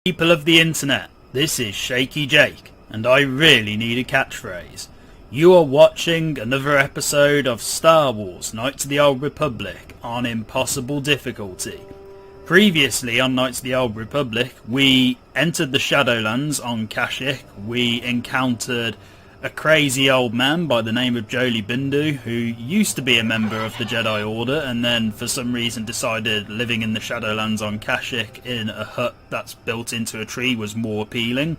People of the internet, this is Shaky Jake, and I really need a catchphrase. You are watching another episode of Star Wars Knights of the Old Republic on impossible difficulty. Previously on Knights of the Old Republic, we entered the Shadowlands on Kashyyyk. We encountered a crazy old man by the name of Jolee who used to be a member of the Jedi Order and then for some reason decided living in the Shadowlands on Kashyyyk in a hut that's built into a tree was more appealing.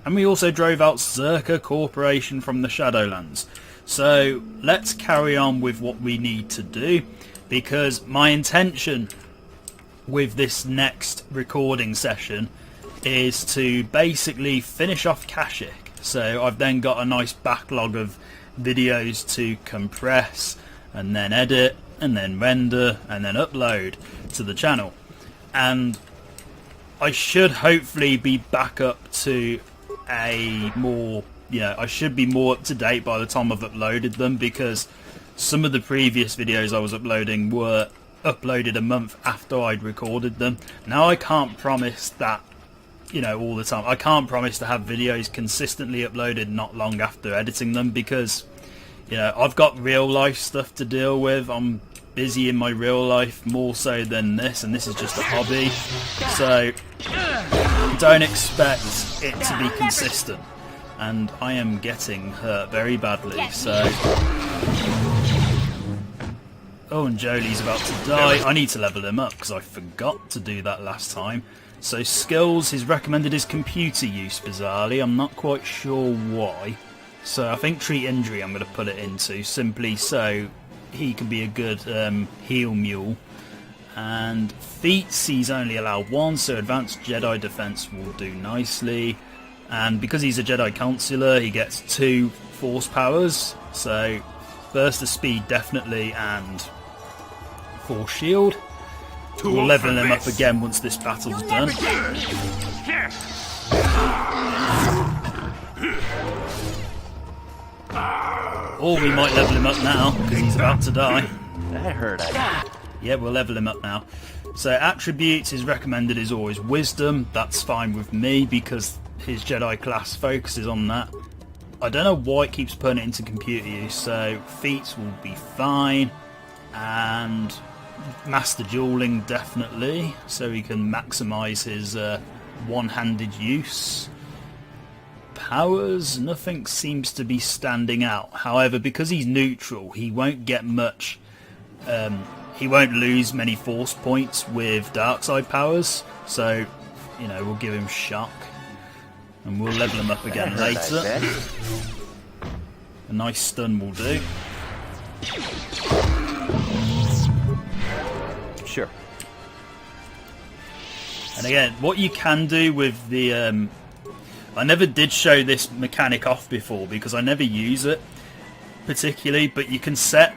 And we also drove out Zaalbar Corporation from the Shadowlands. So let's carry on with what we need to do, because my intention with this next recording session is to basically finish off Kashyyyk. So I've then got a nice backlog of videos to compress and then edit and then render and then upload to the channel, and I should hopefully be back up to a more, I should be more up to date by the time I've uploaded them, because some of the previous videos I was uploading were uploaded a month after I'd recorded them. Now I can't promise that all the time. I can't promise to have videos consistently uploaded not long after editing them, because I've got real life stuff to deal with. I'm busy in my real life more so than this, and this is just a hobby, so don't expect it to be consistent. And I am getting hurt very badly, so and Jolee's about to die. I need to level him up because I forgot to do that last time. So skills, his recommended is computer use, bizarrely. I'm not quite sure why. So I think treat injury I'm going to put it into, simply so he can be a good heal mule. And feats, he's only allowed one, so advanced Jedi defense will do nicely. And because he's a Jedi Counselor, he gets 2 force powers. So burst of speed definitely, and force shield. We'll level him up again once this battle's done. Or we might level him up now, because he's about to die. That hurt. Yeah, we'll level him up now. So attributes, his recommended is always wisdom. That's fine with me, because his Jedi class focuses on that. I don't know why it keeps putting it into computer use, so feats will be fine. And master dueling definitely, so he can maximise his one-handed use. Powers, nothing seems to be standing out. However, because he's neutral, he won't get much. He won't lose many force points with dark side powers, so we'll give him shock, and we'll level him up again later. A nice stun will do. Sure. And again, what you can do with the I never did show this mechanic off before because I never use it particularly, but you can set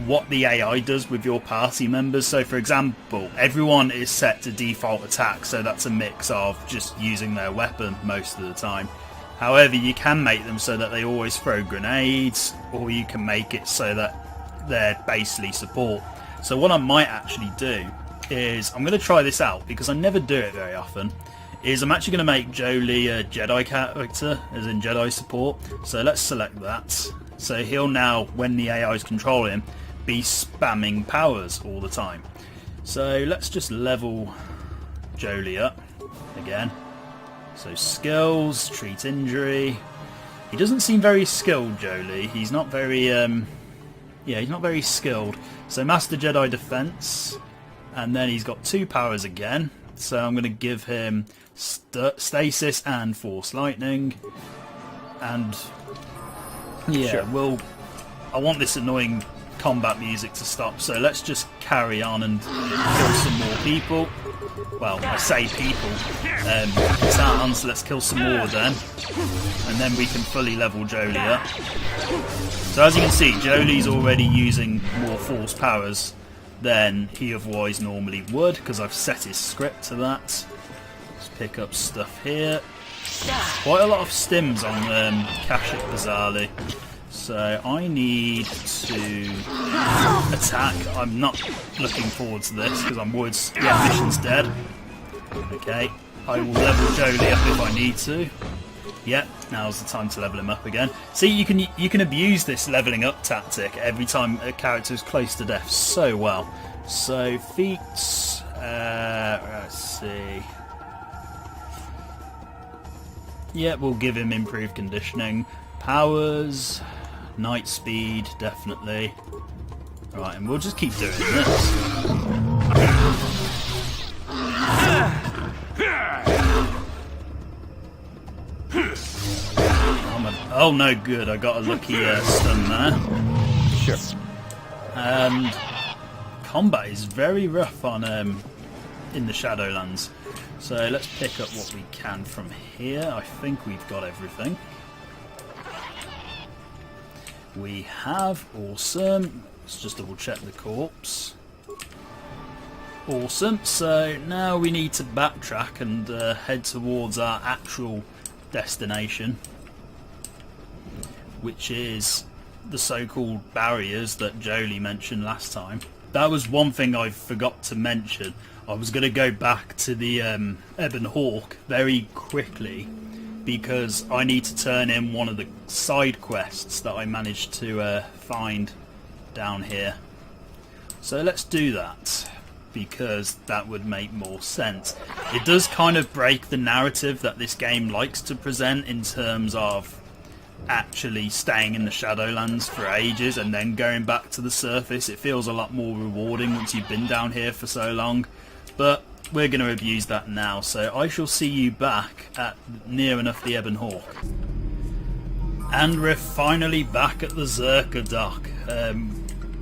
what the AI does with your party members. So for example, everyone is set to default attack, so that's a mix of just using their weapon most of the time. However, you can make them so that they always throw grenades, or you can make it so that they're basically support. So what I might actually do is, I'm going to try this out because I never do it very often, is I'm actually going to make Jolee a Jedi character, as in Jedi support. So let's select that. So he'll now, when the AI is controlling him, be spamming powers all the time. So let's just level Jolee up again. So skills, treat injury. He doesn't seem very skilled, Jolee. He's not very, he's not very skilled. So master Jedi defense, and then he's got 2 powers again. So I'm going to give him stasis and force lightning. And sure. I want this annoying combat music to stop, so let's just carry on and kill some more people. Well, I say people. It's on, so let's kill some more then, and then we can fully level Jolee up. So as you can see, Jolee's already using more force powers than he otherwise normally would, because I've set his script to that. Let's pick up stuff here. Quite a lot of stims on Kashyyyk, bizarrely. So I need to attack. I'm not looking forward to this because I'm worried the ammunition's dead. Okay, I will level Jolee up if I need to. Yep, now's the time to level him up again. See, you can abuse this leveling up tactic every time a character is close to death so well. So feats, let's see. Yeah, we'll give him improved conditioning. Powers, night speed, definitely. Right, and we'll just keep doing this. Oh no, good, I got a lucky stun there. Sure. And combat is very rough on in the Shadowlands. So let's pick up what we can from here. I think we've got everything. We have, awesome. Let's just double check the corpse. Awesome, so now we need to backtrack and head towards our actual destination, which is the so-called barriers that Jolee mentioned last time. That was one thing I forgot to mention. I was going to go back to the Ebon Hawk very quickly because I need to turn in one of the side quests that I managed to find down here. So let's do that, because that would make more sense. It does kind of break the narrative that this game likes to present in terms of actually staying in the Shadowlands for ages and then going back to the surface. It feels a lot more rewarding once you've been down here for so long, but we're going to abuse that now. So I shall see you back at near enough the Ebon Hawk. And we're finally back at the Zerka dock.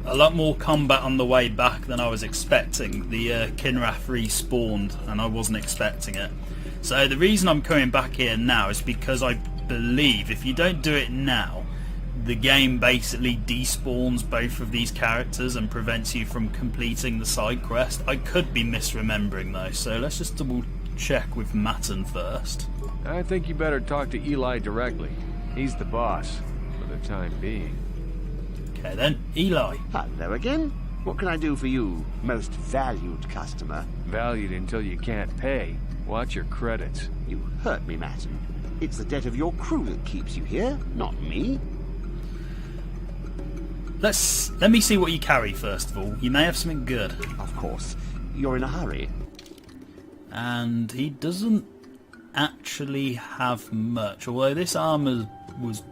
A lot more combat on the way back than I was expecting. The Kinrath respawned and I wasn't expecting it. So the reason I'm coming back here now is because I believe if you don't do it now, the game basically despawns both of these characters and prevents you from completing the side quest. I could be misremembering though, so let's just double check with Matten first. I think you better talk to Eli directly. He's the boss, for the time being. Okay then, Eli. Hello again. What can I do for you, most valued customer? Valued until you can't pay. Watch your credits. You hurt me, Matten. It's the debt of your crew that keeps you here, not me. Let me see what you carry first of all. You may have something good. Of course. You're in a hurry. And he doesn't actually have much, although this armor was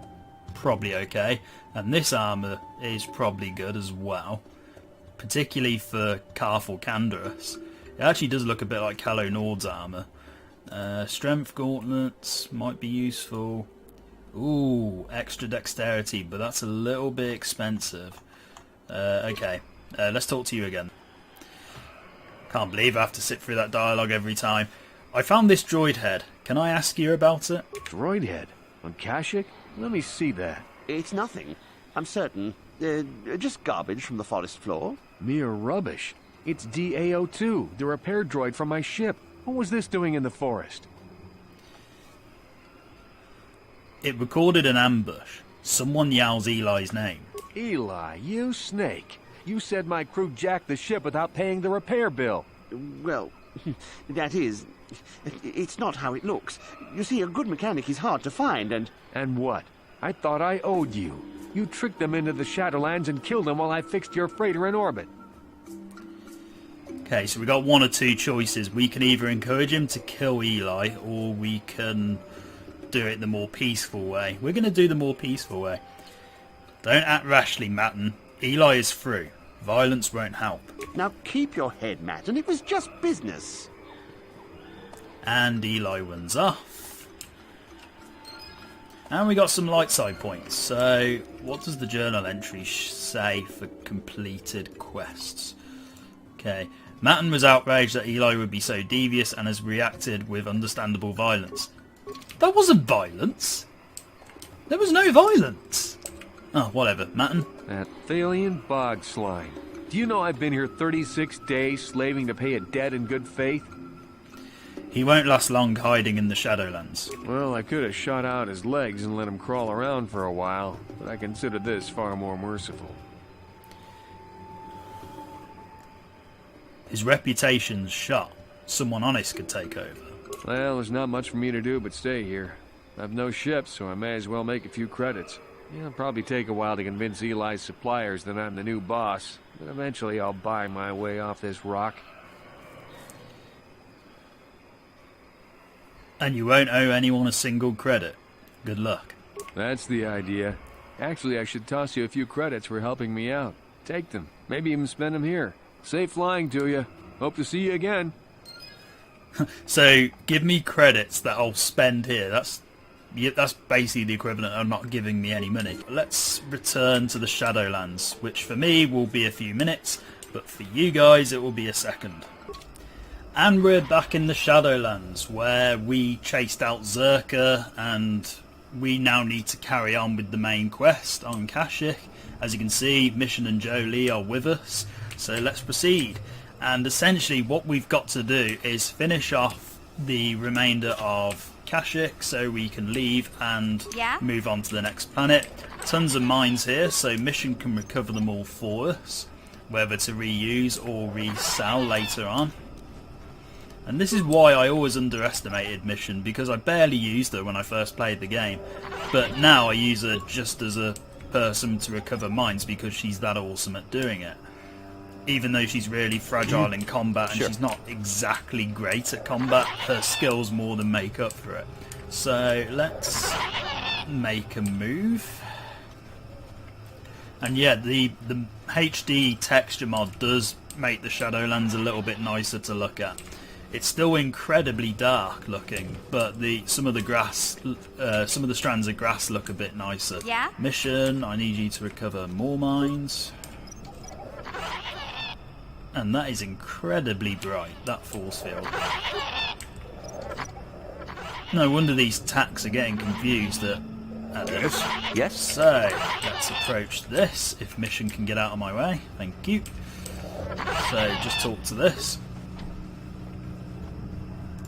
probably okay, and this armor is probably good as well, particularly for Carthel Canderous. It actually does look a bit like Calo Nord's armor. Strength gauntlets might be useful. Ooh, extra dexterity, but that's a little bit expensive. Okay, let's talk to you again. Can't believe I have to sit through that dialogue every time. I found this droid head. Can I ask you about it? Droid head? On Kashyyyk? Let me see that. It's nothing. I'm certain. Just garbage from the forest floor. Mere rubbish. It's DAO2, the repair droid from my ship. What was this doing in the forest? It recorded an ambush. Someone yells Eli's name. Eli, you snake. You said my crew jacked the ship without paying the repair bill. Well, that is... It's not how it looks. You see, a good mechanic is hard to find, and... And what? I thought I owed you. You tricked them into the Shadowlands and killed them while I fixed your freighter in orbit. Okay, so we got one or two choices. We can either encourage him to kill Eli, or we can do it the more peaceful way. We're going to do the more peaceful way. Don't act rashly, Matten. Eli is through. Violence won't help. Now keep your head, Matten. It was just business. And Eli wins off. And we got some light side points. So, what does the journal entry say for completed quests? Okay. Matten was outraged that Eli would be so devious and has reacted with understandable violence. That wasn't violence. There was no violence. Oh, whatever. Matten? That Thalian bog slime. Do you know I've been here 36 days slaving to pay a debt in good faith? He won't last long hiding in the Shadowlands. Well, I could have shot out his legs and let him crawl around for a while, but I consider this far more merciful. His reputation's shot. Someone honest could take over. Well, there's not much for me to do but stay here. I've no ship, so I may as well make a few credits. It'll probably take a while to convince Eli's suppliers that I'm the new boss, but eventually I'll buy my way off this rock. And you won't owe anyone a single credit. Good luck. That's the idea. Actually, I should toss you a few credits for helping me out. Take them. Maybe even spend them here. Safe flying to you. Hope to see you again. So, give me credits that I'll spend here. That's basically the equivalent of not giving me any money. Let's return to the Shadowlands, which for me will be a few minutes, but for you guys it will be a second. And we're back in the Shadowlands, where we chased out Zerka, and we now need to carry on with the main quest on Kashyyyk. As you can see, Mission and Jolee are with us, so let's proceed. And essentially what we've got to do is finish off the remainder of Kashyyyk so we can leave and move on to the next planet. Tons of mines here, so Mission can recover them all for us, whether to reuse or resell later on. And this is why I always underestimated Mission, because I barely used her when I first played the game, but now I use her just as a person to recover mines because she's that awesome at doing it. Even though she's really fragile in combat and she's not exactly great at combat, her skills more than make up for it. So let's make a move. And yeah, the HD texture mod does make the Shadowlands a little bit nicer to look at. It's still incredibly dark looking, but some of the strands of grass look a bit nicer. Mission, I need you to recover more mines. And that is incredibly bright, that force field. No wonder these tacks are getting confused at this. Yes. So, let's approach this, if Mission can get out of my way. Thank you. So, just talk to this.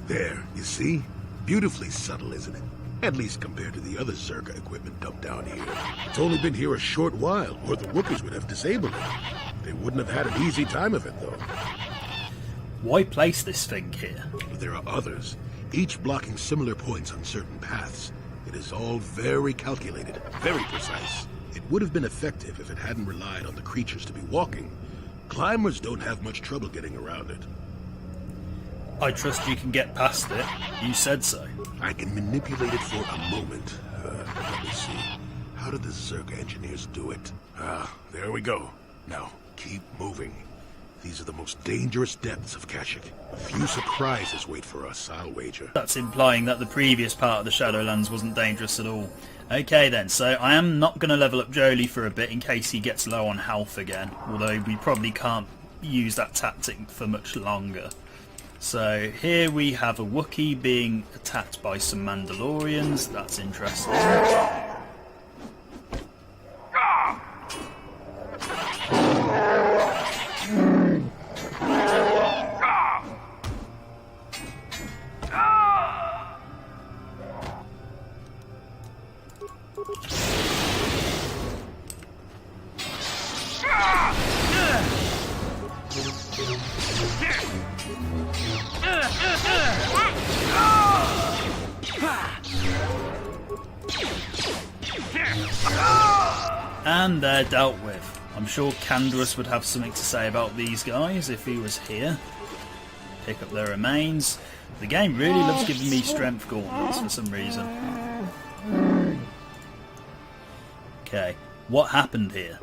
There, you see? Beautifully subtle, isn't it? At least compared to the other Zerka equipment dumped down here. It's only been here a short while, or the Wookiees would have disabled it. They wouldn't have had an easy time of it, though. Why place this thing here? But there are others, each blocking similar points on certain paths. It is all very calculated, very precise. It would have been effective if it hadn't relied on the creatures to be walking. Climbers don't have much trouble getting around it. I trust you can get past it. You said so. I can manipulate it for a moment. Let me see. How did the Zerka engineers do it? There we go. Now, keep moving. These are the most dangerous depths of Kashyyyk. A few surprises wait for us, I'll wager. That's implying that the previous part of the Shadowlands wasn't dangerous at all. Okay then, so I am not going to level up Jolee for a bit in case he gets low on health again. Although we probably can't use that tactic for much longer. So here we have a Wookiee being attacked by some Mandalorians. That's interesting. And they're dealt with. I'm sure Canderous would have something to say about these guys if he was here. Pick up their remains. The game really loves giving me strength gauntlets for some reason. Okay, what happened here?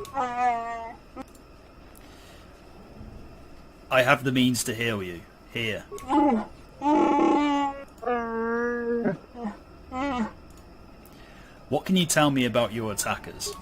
I have the means to heal you. Here. What can you tell me about your attackers?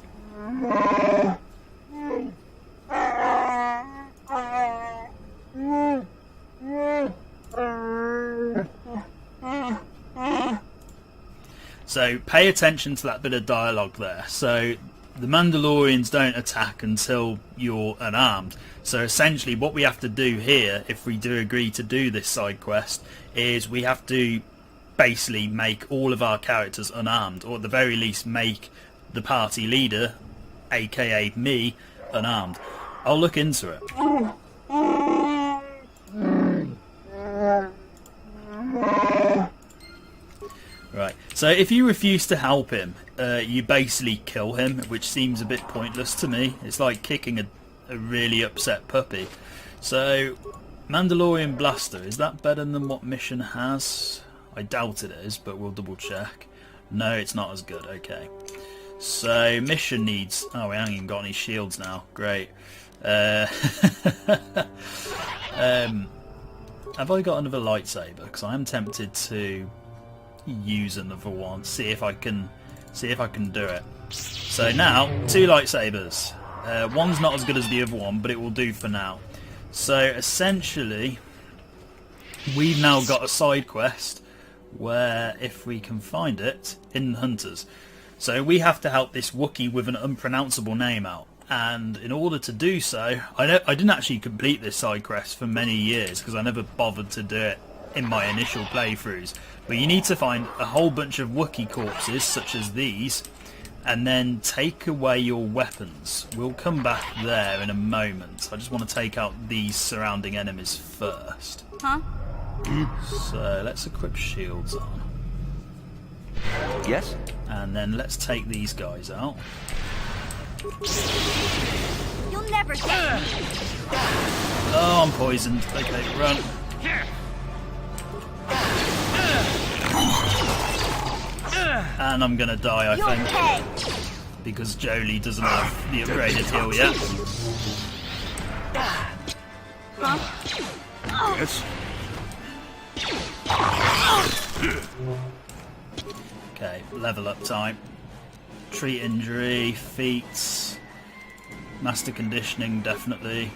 So pay attention to that bit of dialogue there. So the Mandalorians don't attack until you're unarmed. So essentially what we have to do here, if we do agree to do this side quest, is we have to basically make all of our characters unarmed, or at the very least make the party leader, aka me, unarmed. I'll look into it. Right, so if you refuse to help him, you basically kill him, which seems a bit pointless to me. It's like kicking a really upset puppy. So, Mandalorian Blaster, is that better than what Mission has? I doubt it is, but we'll double check. No, it's not as good, okay. So, Mission needs... Oh, we haven't even got any shields now, great. Have I got another lightsaber? Because I am tempted to use another one. See if I can do it. So now 2 lightsabers. One's not as good as the other one, but it will do for now. So essentially, we've now got a side quest where, if we can find it, Hidden Hunters. So we have to help this Wookiee with an unpronounceable name out. And in order to do so, I didn't actually complete this side quest for many years because I never bothered to do it in my initial playthroughs. But you need to find a whole bunch of Wookiee corpses, such as these, and then take away your weapons. We'll come back there in a moment. I just want to take out these surrounding enemies first. Huh? So let's equip shields on. Yes? And then let's take these guys out. You'll never get me. Oh, I'm poisoned. Okay, run. And I'm gonna die, I You'll think. pay. Because Jolee doesn't have the upgraded heal yet. Yes? Okay, level up time. Treat injury, feats, master conditioning, definitely.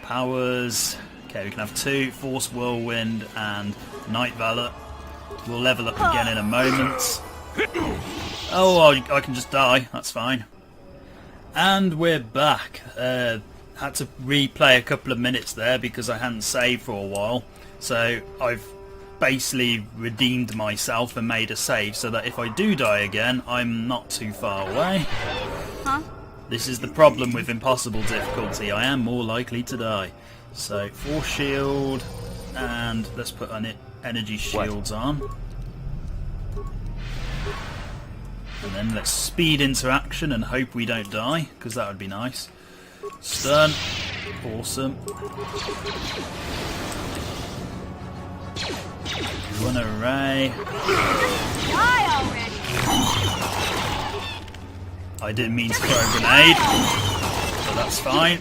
Powers. Okay, we can have 2, Force Whirlwind and Night Valor. We'll level up again in a moment. Oh, I can just die, that's fine. And we're back. Had to replay a couple of minutes there because I hadn't saved for a while. So I've basically redeemed myself and made a save so that if I do die again, I'm not too far away. Huh? This is the problem with impossible difficulty. I am more likely to die. So, Force Shield, and let's put on it energy shields on. And then let's speed into action and hope we don't die, because that would be nice. Stun. Awesome. Run array. Die already. I didn't mean to throw a grenade, but that's fine.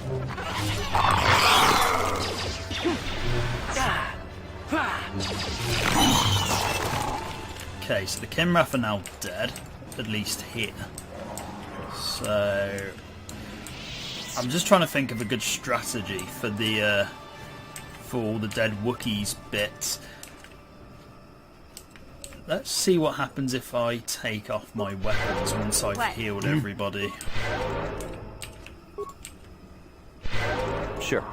Okay, so the Kinrath are now dead, at least here. So I'm just trying to think of a good strategy for the for all the dead Wookiees bits. Let's see what happens if I take off my weapons once I've healed everybody. Sure.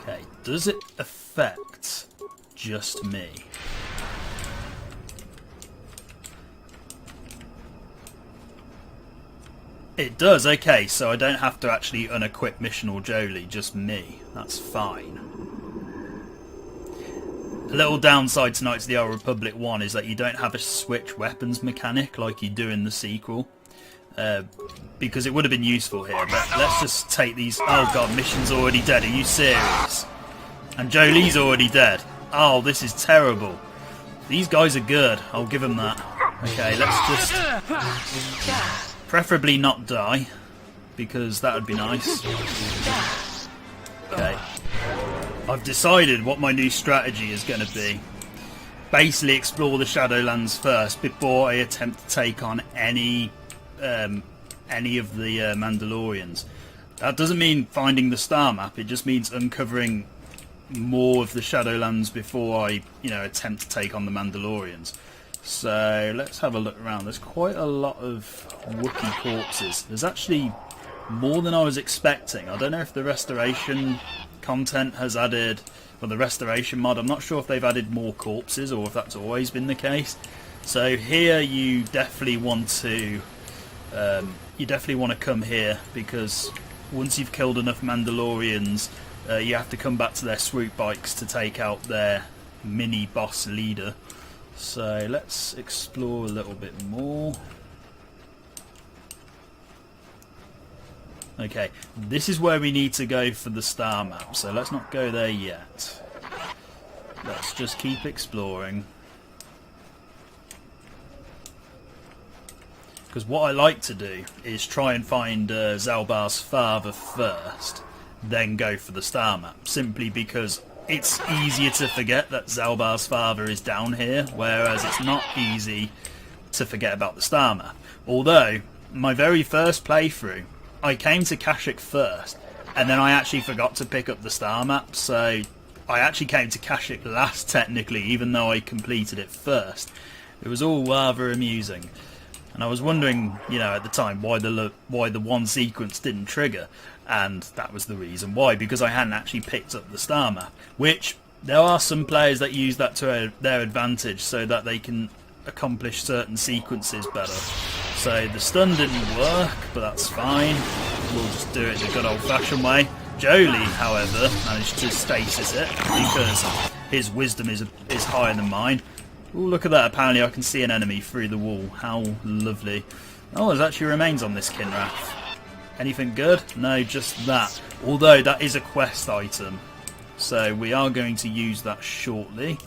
Okay, does it affect just me? It does, okay, so I don't have to actually unequip Mission or Jolee, just me. That's fine. A little downside to Knights of the Old Republic 1 is that you don't have a switch weapons mechanic like you do in the sequel. Because it would have been useful here, but let's just take these... Oh god, Mission's already dead, are you serious? And Jolee's already dead. Oh, this is terrible. These guys are good, I'll give them that. Okay, let's just... preferably not die, because that would be nice. Okay. I've decided what my new strategy is going to be. Basically explore the Shadowlands first before I attempt to take on any of the Mandalorians. That doesn't mean finding the star map, it just means uncovering more of the Shadowlands before I, attempt to take on the Mandalorians. So let's have a look around. There's quite a lot of Wookiee corpses. There's actually more than I was expecting. I don't know if the restoration content has added, or the restoration mod, I'm not sure if they've added more corpses or if that's always been the case. So here you definitely want to come here, because once you've killed enough Mandalorians, you have to come back to their swoop bikes to take out their mini boss leader. So let's explore a little bit more. Okay, this is where we need to go for the star map, so let's not go there yet. Let's just keep exploring. Because what I like to do is try and find Zaalbar's father first, then go for the star map, simply because it's easier to forget that Zaalbar's father is down here, whereas it's not easy to forget about the star map. Although, my very first playthrough, I came to Kashyyyk first, and then I actually forgot to pick up the star map, so I actually came to Kashyyyk last technically, even though I completed it first. It was all rather amusing. And I was wondering, you know, at the time, why the one sequence didn't trigger, and that was the reason why, because I hadn't actually picked up the star map, which there are some players that use that to their advantage so that they can accomplish certain sequences better. So the stun didn't work, but that's fine. We'll just do it the good old-fashioned way. Jolee, however, managed to stasis it because his wisdom is higher than mine. Ooh, look at that. Apparently I can see an enemy through the wall. How lovely. Oh, there's actually remains on this Kinrath. Anything good? No, just that. Although that is a quest item. So we are going to use that shortly.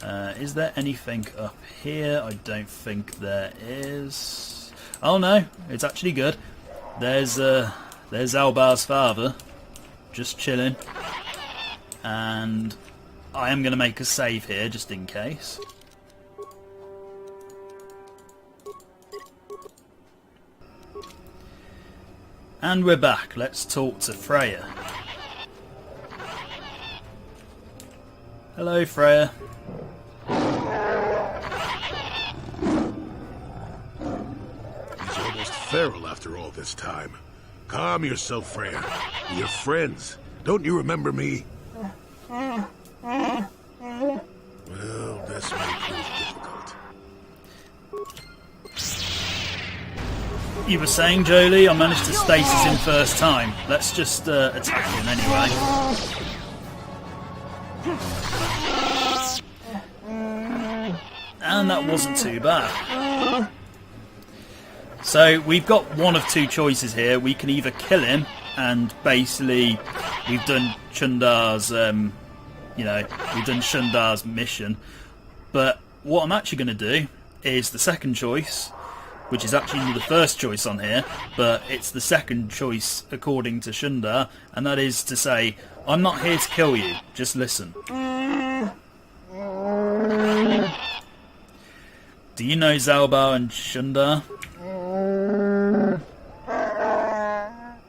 Is there anything up here? I don't think there is. Oh no, it's actually good. There's Zaalbar's father. Just chilling. And I am going to make a save here, just in case. And we're back. Let's talk to Freya. Hello, Freya. He's almost feral after all this time. Calm yourself, Freya. We're friends. Don't you remember me? Well, this may prove difficult. You were saying, Jolee, I managed to stasis him first time. Let's just attack him anyway. And that wasn't too bad. So we've got one of two choices here. We can either kill him, and basically we've done Chundar's, we've done Chundar's mission. But what I'm actually going to do is the second choice, which is actually the first choice on here, but it's the second choice according to Shundar, and that is to say, I'm not here to kill you, just listen. Do you know Zaalbar and Shundar?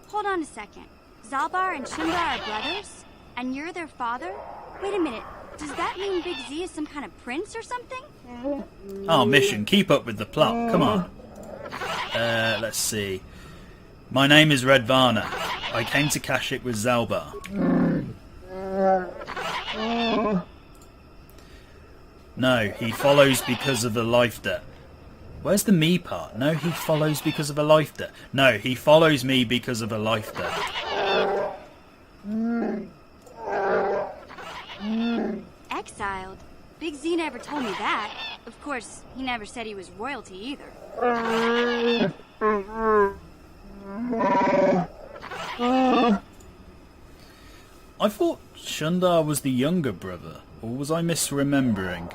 Hold on a second. Zaalbar and Shundar are brothers? And you're their father? Wait a minute. Does that mean Big Z is some kind of prince or something? Oh, mission, keep up with the plot, come on. Let's see. My name is Red Varna. I came to Kashyyyk with Zaalbar. No, he follows because of a life debt. Where's the me part? No, he follows because of a life debt. No, he follows me because of a life debt. Exiled? Big Z never told me that. Of course, he never said he was royalty either. I thought Shundar was the younger brother, or was I misremembering?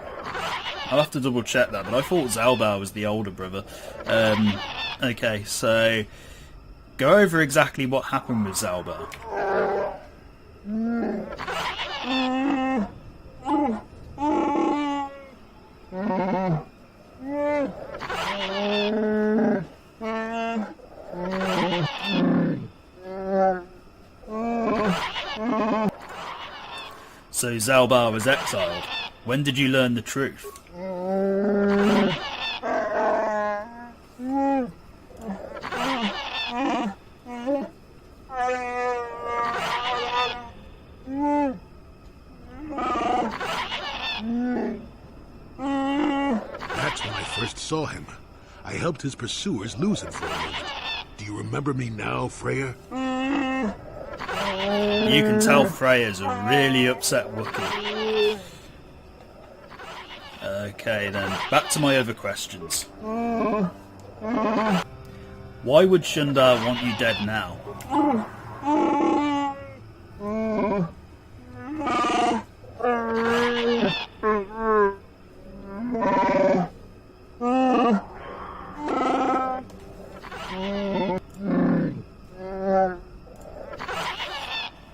I'll have to double check that, but I thought Zaalbar was the older brother. Okay, so go over exactly what happened with Zaalbar. So Zaalbar was exiled. When did you learn the truth? That's when I first saw him. I helped his pursuers lose him for a moment. Do you remember me now, Freya? You can tell Freya's a really upset Wookiee. Okay then, back to my other questions. Why would Shundar want you dead now?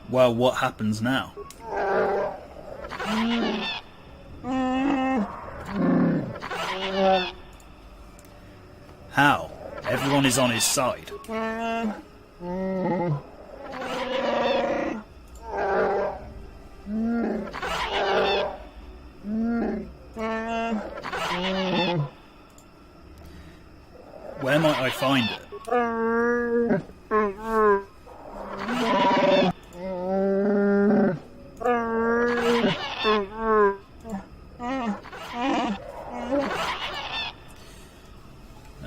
Well, what happens now? How? Everyone is on his side. Where might I find it?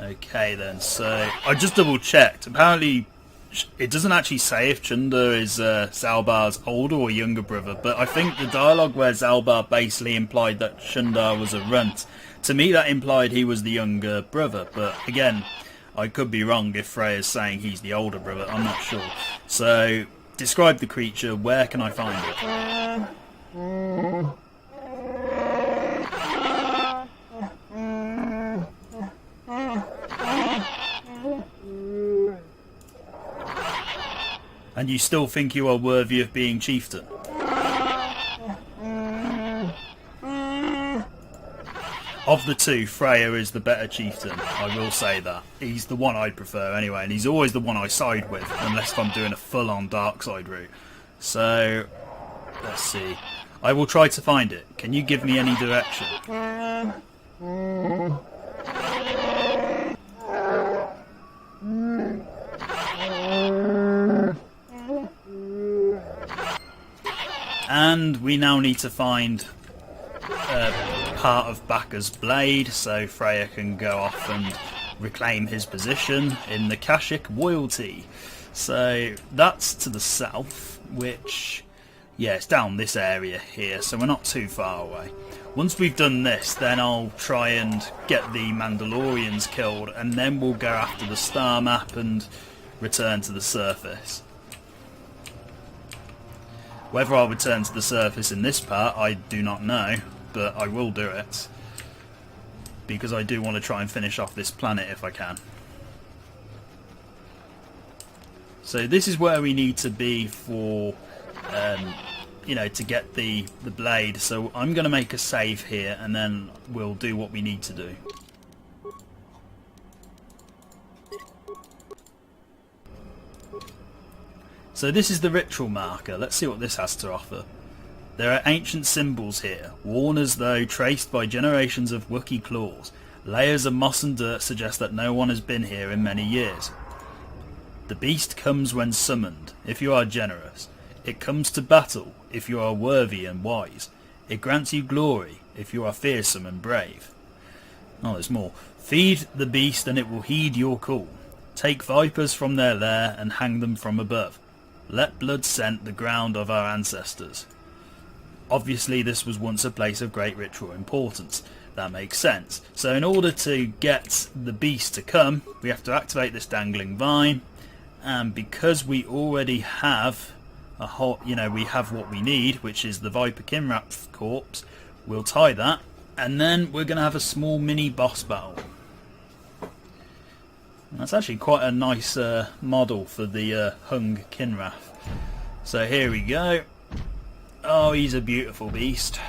Okay then, so I just double checked. Apparently it doesn't actually say if Chunder is Zaalbar's older or younger brother, but I think the dialogue where Zaalbar basically implied that Chunder was a runt, to me that implied he was the younger brother, but again, I could be wrong if Freya's saying he's the older brother, I'm not sure. So, describe the creature, where can I find it? And you still think you are worthy of being chieftain? Of the two, Freya is the better chieftain, I will say that. He's the one I prefer anyway, and he's always the one I side with, unless I'm doing a full-on dark side route. So, let's see. I will try to find it. Can you give me any direction? And we now need to find part of Bakka's blade, so Freya can go off and reclaim his position in the Kashyyyk royalty. So that's to the south, which, yeah, it's down this area here, so we're not too far away. Once we've done this, then I'll try and get the Mandalorians killed, and then we'll go after the star map and return to the surface. Whether I'll return to the surface in this part, I do not know, but I will do it. Because I do want to try and finish off this planet if I can. So this is where we need to be for, you know, to get the blade. So I'm going to make a save here and then we'll do what we need to do. So this is the ritual marker. Let's see what this has to offer. There are ancient symbols here, worn as though traced by generations of Wookiee claws. Layers of moss and dirt suggest that no one has been here in many years. The beast comes when summoned, if you are generous. It comes to battle, if you are worthy and wise. It grants you glory, if you are fearsome and brave. Oh, there's more. Feed the beast and it will heed your call. Take vipers from their lair and hang them from above. Let blood scent the ground of our ancestors. Obviously this was once a place of great ritual importance. That makes sense. So in order to get the beast to come, we have to activate this dangling vine. And because we already have a whole, you know, we have what we need, which is the Viper Kinrath corpse, we'll tie that. And then we're going to have a small mini boss battle. That's actually quite a nice model for the hung Kinrath. So here we go. Oh, he's a beautiful beast.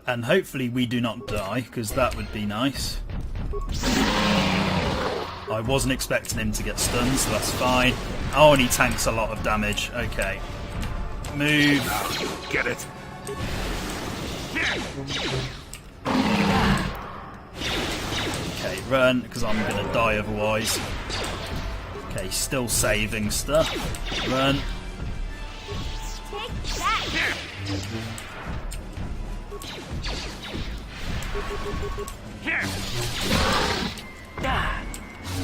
And hopefully we do not die, because that would be nice. I wasn't expecting him to get stunned, so that's fine. Oh, and he tanks a lot of damage. Okay. Move. Get it. Okay, run, because I'm going to die otherwise. Okay, still saving stuff. Run. Take that!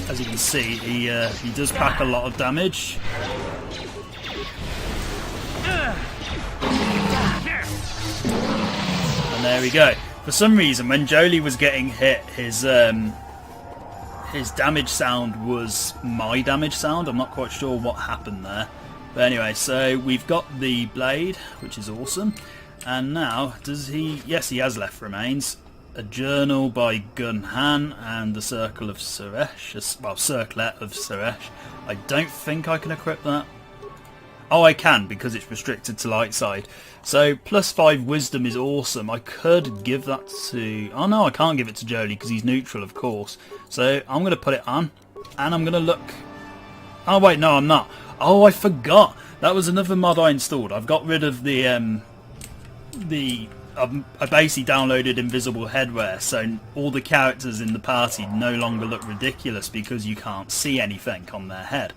As you can see, he does pack a lot of damage. there we go. For some reason, when Jolee was getting hit, his damage sound was my damage sound. I'm not quite sure what happened there. But anyway, so we've got the blade, which is awesome. And now, does he... Yes, he has left remains. A journal by Gunhan and the Circle of Suresh. Well, Circlet of Suresh. I don't think I can equip that. Oh, I can, because it's restricted to light side. So, +5 wisdom is awesome. I could give that to... Oh no, I can't give it to Jolee because he's neutral, of course. So, I'm going to put it on. And I'm going to look... Oh wait, no, I'm not. Oh, I forgot. That was another mod I installed. I've got rid of the... I basically downloaded invisible headwear, so all the characters in the party no longer look ridiculous because you can't see anything on their head.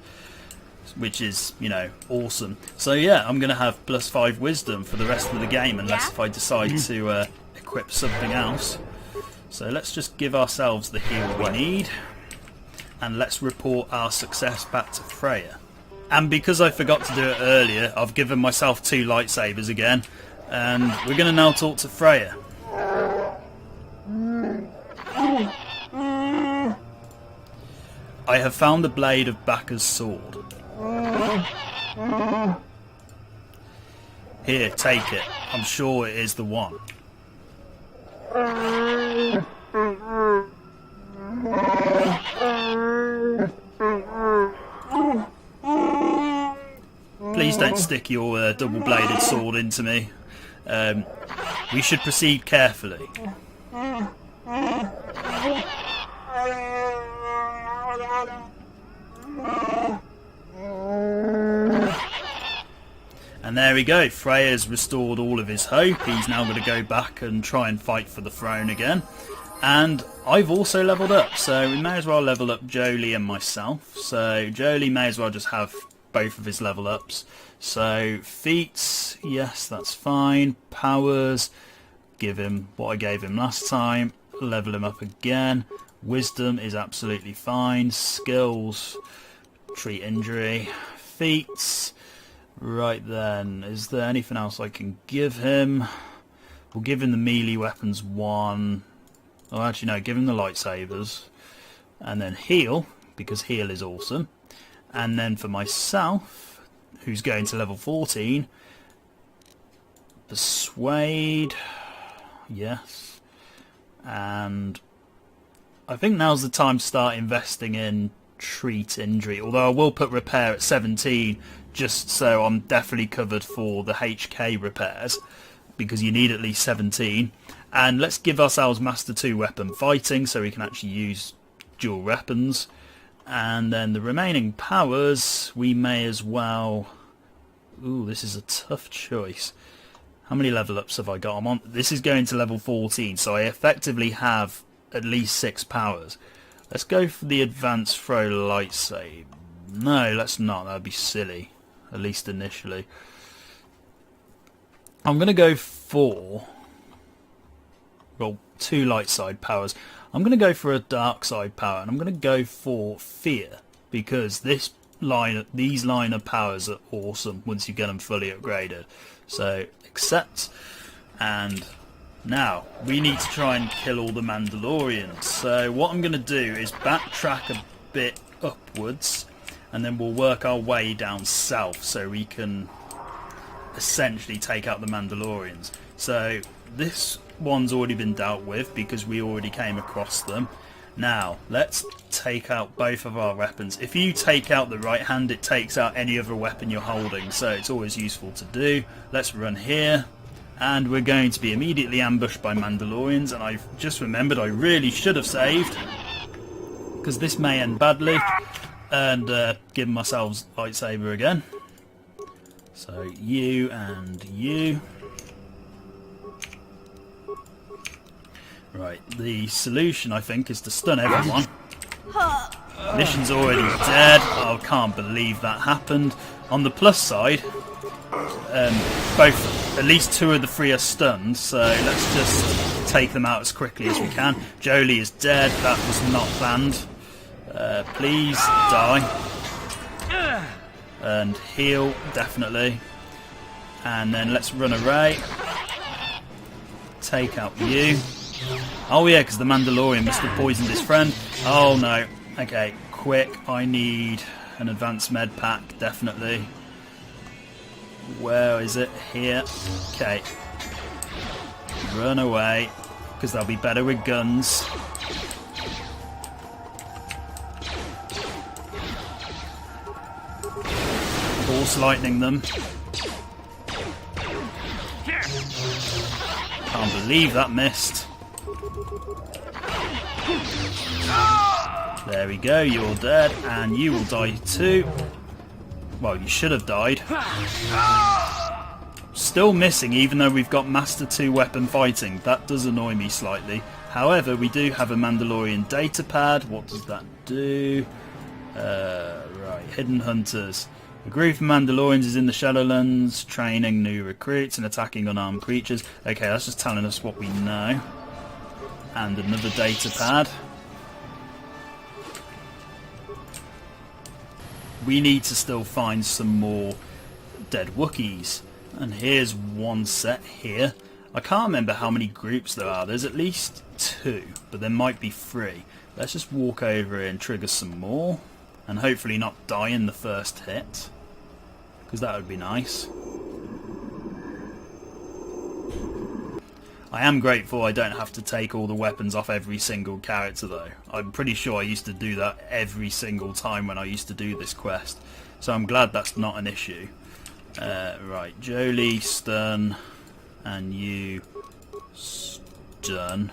Which is, you know, awesome. So yeah, I'm going to have +5 wisdom for the rest of the game, unless if I decide to equip something else. So let's just give ourselves the heal we need. And let's report our success back to Freya. And because I forgot to do it earlier, I've given myself 2 lightsabers again. And we're going to now talk to Freya. I have found the blade of Bakka's sword. Here, take it. I'm sure it is the one. Please don't stick your double-bladed sword into me. We should proceed carefully. And there we go, Freya's restored all of his hope. He's now going to go back and try and fight for the throne again. And I've also leveled up, so we may as well level up Jolee and myself. So Jolee may as well just have both of his level ups. So feats, yes, that's fine. Powers, give him what I gave him last time. Level him up again. Wisdom is absolutely fine. Skills, treat injury. Feats, right then, is there anything else I can give him? We'll give him the melee weapons 1. Oh, actually no, give him the lightsabers. And then heal, because heal is awesome. And then for myself, who's going to level 14, persuade, yes. And I think now's the time to start investing in treat injury, although I will put repair at 17 just so I'm definitely covered for the HK repairs, because you need at least 17. And let's give ourselves Master 2 weapon fighting so we can actually use dual weapons. And then the remaining powers we may as well... Ooh, this is a tough choice. How many level ups have I got? This is going to level 14, so I effectively have at least 6 powers. Let's go for the advanced throw lightsaber. No, let's not. That'd be silly. At least initially. I'm going to go for... Well, 2 light side powers. I'm going to go for a dark side power, and I'm going to go for fear, because these line of powers are awesome once you get them fully upgraded. So, accept, and now we need to try and kill all the Mandalorians. So what I'm going to do is backtrack a bit upwards, and then we'll work our way down south so we can essentially take out the Mandalorians. So this one's already been dealt with because we already came across them. Now let's take out both of our weapons. If you take out the right hand, it takes out any other weapon you're holding, so it's always useful to do. Let's run here, and we're going to be immediately ambushed by Mandalorians. And I've just remembered I really should have saved, because this may end badly. And give myself lightsaber again. So you and you. Right, the solution I think is to stun everyone. Mission's already dead. I can't believe that happened. On the plus side, at least 2 of the 3 are stunned, so let's just take them out as quickly as we can. Jolee is dead. That was not planned. Please die. And heal, definitely. And then let's run away. take out you. Oh yeah, because the Mandalorian must have poisoned his friend. Oh no. Okay, quick. I need an advanced med pack, definitely. Where is it? Here. Okay. Run away, because they'll be better with guns. Force lightning them. Can't believe that missed. There we go, you're dead, and you will die too. Well, you should have died. Still missing, even though we've got Master 2 weapon fighting. That does annoy me slightly. However, we do have a Mandalorian data pad. What does that do? Right, Hidden Hunters. A group of Mandalorians is in the Shadowlands, training new recruits and attacking unarmed creatures. Okay, that's just telling us what we know. And another data pad. We need to still find some more dead Wookiees. And here's one set here. I can't remember how many groups there are. There's at least 2, but there might be 3. Let's just walk over and trigger some more. And hopefully not die in the first hit, because that would be nice. I am grateful I don't have to take all the weapons off every single character though. I'm pretty sure I used to do that every single time when I used to do this quest. So I'm glad that's not an issue. Right, Jolee, stun, and you stun,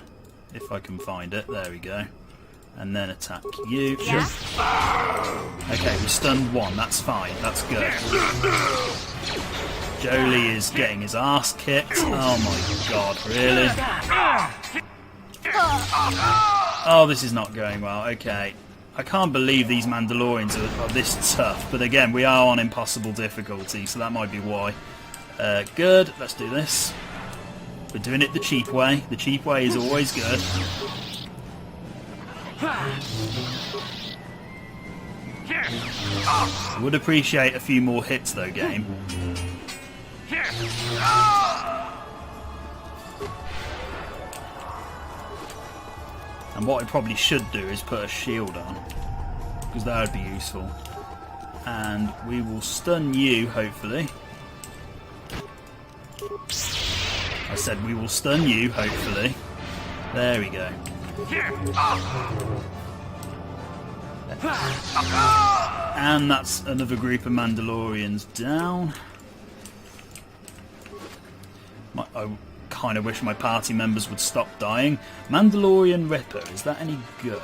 if I can find it. There we go. And then attack you. Yeah? Okay, we stunned one. That's fine. That's good. Jolee is getting his ass kicked. Oh my god, really? Oh, this is not going well. Okay. I can't believe these Mandalorians are this tough. But again, we are on impossible difficulty, so that might be why. Good. Let's do this. We're doing it the cheap way. The cheap way is always good. Would appreciate a few more hits though, game. And what I probably should do is put a shield on, because that would be useful. And we will stun you, hopefully. I said we will stun you, hopefully. There we go. And that's another group of Mandalorians down. I kind of wish my party members would stop dying. Mandalorian Ripper, is that any good?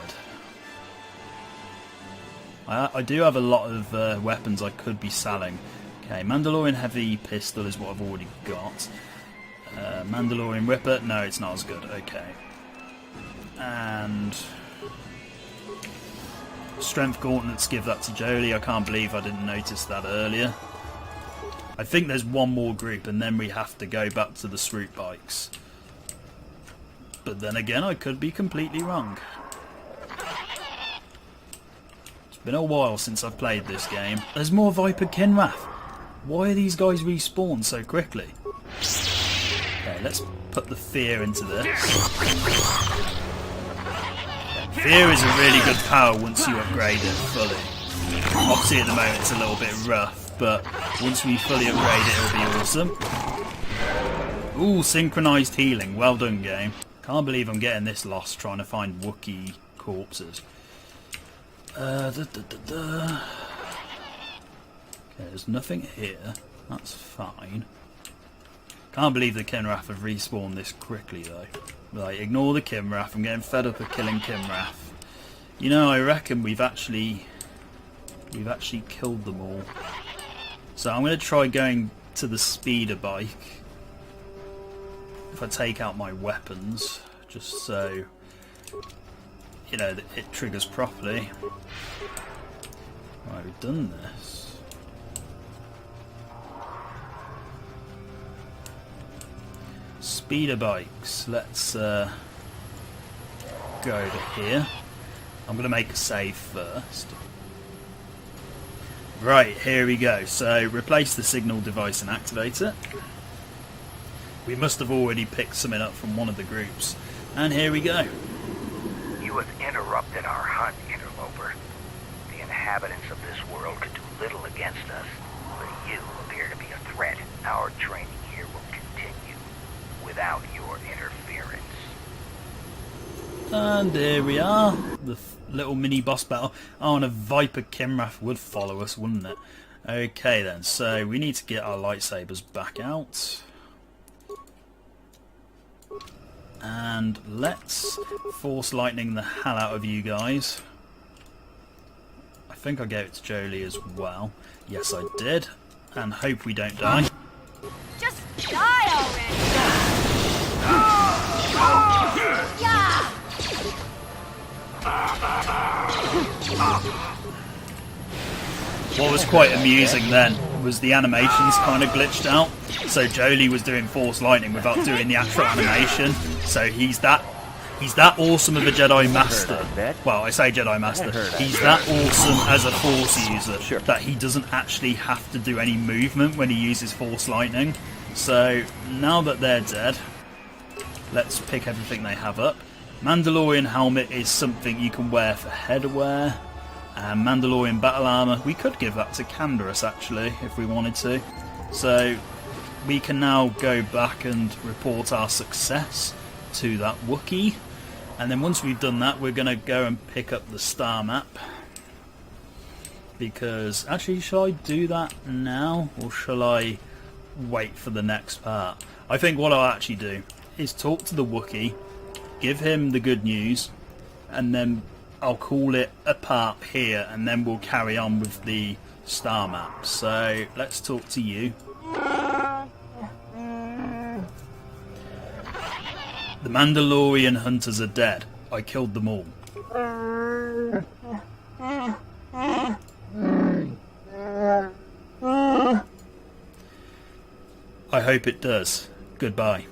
I do have a lot of weapons I could be selling. Okay, Mandalorian Heavy Pistol is what I've already got. Mandalorian Ripper, no, it's not as good. Okay. And Strength Gauntlets, give that to Jolee. I can't believe I didn't notice that earlier. I think there's one more group and then we have to go back to the Swoop Bikes. But then again, I could be completely wrong. It's been a while since I've played this game. There's more Viper Kinrath. Why are these guys respawn so quickly? Okay, let's put the fear into this. Fear is a really good power once you upgrade it fully. Obviously at the moment it's a little bit rough, but once we fully upgrade it, it'll be awesome. Ooh, synchronized healing. Well done, game. Can't believe I'm getting this lost trying to find Wookiee corpses. Okay, there's nothing here. That's fine. Can't believe the Kinrath have respawned this quickly though. Right, ignore the Kinrath. I'm getting fed up of killing Kinrath. You know, I reckon we've actually killed them all. So I'm going to try going to the speeder bike. If I take out my weapons, just so you know that it triggers properly. Right, we've done this. Speeder bikes. Let's go to here. I'm going to make a save first. Right, here we go. So replace the signal device and activate it. We must have already picked something up from one of the groups. And here we go. You have interrupted our hunt, interloper. The inhabitants of this world could do little against us, but you appear to be a threat. Our training here will continue without your interference. And here we are, the little mini boss battle. Oh, and a Viper Kimrath would follow us, wouldn't it? Okay then, so we need to get our lightsabers back out. And let's force lightning the hell out of you guys. I think I gave it to Jolee as well. Yes, I did. And hope we don't die. Just die already! Yeah! What was quite amusing then was the animations kind of glitched out. So Jolee was doing Force Lightning without doing the actual animation. So he's that awesome of a Jedi Master. Well, I say Jedi Master. He's that awesome as a Force user that he doesn't actually have to do any movement when he uses Force Lightning. So now that they're dead, let's pick everything they have up. Mandalorian helmet is something you can wear for headwear. And Mandalorian battle armor, we could give that to Canderous actually, if we wanted to. So we can now go back and report our success to that Wookiee. And then once we've done that, we're going to go and pick up the star map. Because, actually, shall I do that now? Or shall I wait for the next part? I think what I'll actually do is talk to the Wookiee, give him the good news, and then I'll call it a part here, and then we'll carry on with the star map. So let's talk to you. The Mandalorian hunters are dead. I killed them all. I hope it does. Goodbye.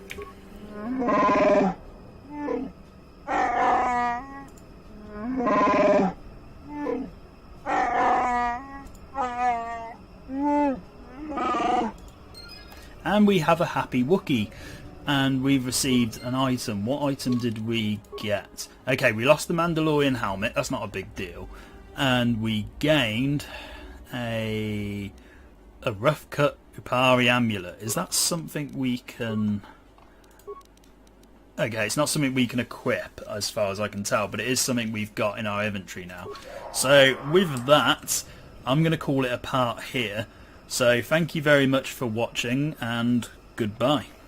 And we have a happy Wookiee. And we've received an item. What item did we get? Okay, we lost the Mandalorian helmet. That's not a big deal. And we gained a rough cut Upari amulet. Is that something we can... Okay, it's not something we can equip as far as I can tell, but it is something we've got in our inventory now. So with that, I'm going to call it a part here. So thank you very much for watching, and goodbye.